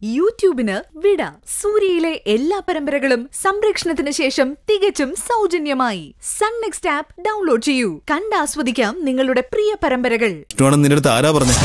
യൂട്യൂബിന് വിട. സൂര്യയിലെ എല്ലാ പരമ്പരകളും സംരക്ഷണത്തിന് ശേഷം തികച്ചും സൗജന്യമായി സൺ നെക്സ്റ്റ് ആപ്പ് ഡൗൺലോഡ് ചെയ്യൂ. കണ്ടാസ്വദിക്കാം നിങ്ങളുടെ പ്രിയ പരമ്പരകൾ. നിന്റെ അടുത്ത് ആരാ പറഞ്ഞേ?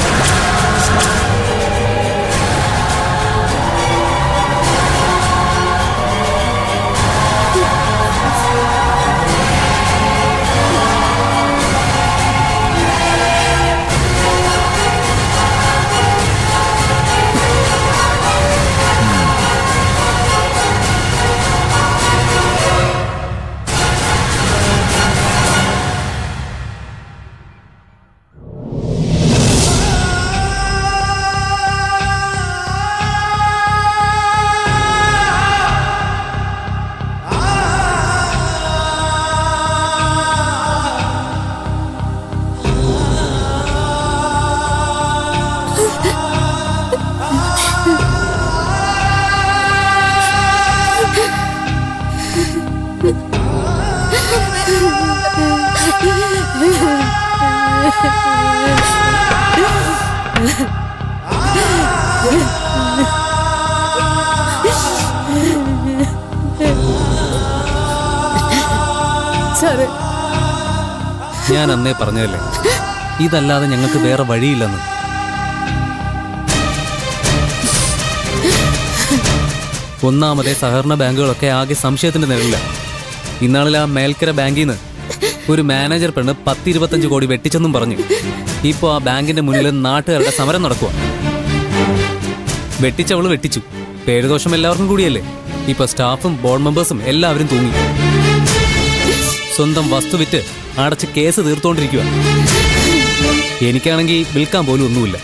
ഞാൻ അന്നേ പറഞ്ഞതല്ലേ, ഇതല്ലാതെ ഞങ്ങൾക്ക് വേറെ വഴിയില്ലെന്ന്. ഒന്നാമതേ സഹകരണ ബാങ്കുകളൊക്കെ ആകെ സംശയത്തിന്റെ നിഴലില്ല. ഇന്നാളിൽ ആ മേൽക്കര ബാങ്കിൽ നിന്ന് ഒരു മാനേജർ പെണ്ണ് 10-25 കോടി വെട്ടിച്ചെന്നും പറഞ്ഞു. ഇപ്പോൾ ആ ബാങ്കിന്റെ മുന്നിൽ നാട്ടുകാരുടെ സമരം നടക്കുക. വെട്ടിച്ചവള് വെട്ടിച്ചു, പേരുദോഷം എല്ലാവർക്കും കൂടിയല്ലേ. ഇപ്പൊ സ്റ്റാഫും ബോർഡ് മെമ്പേഴ്സും എല്ലാവരും തൂങ്ങി. സ്വന്തം വസ്തു വിറ്റ് അടച്ച് കേസ് തീർത്തോണ്ടിരിക്കുക. എനിക്കാണെങ്കിൽ വിൽക്കാൻ പോലും ഒന്നുമില്ല.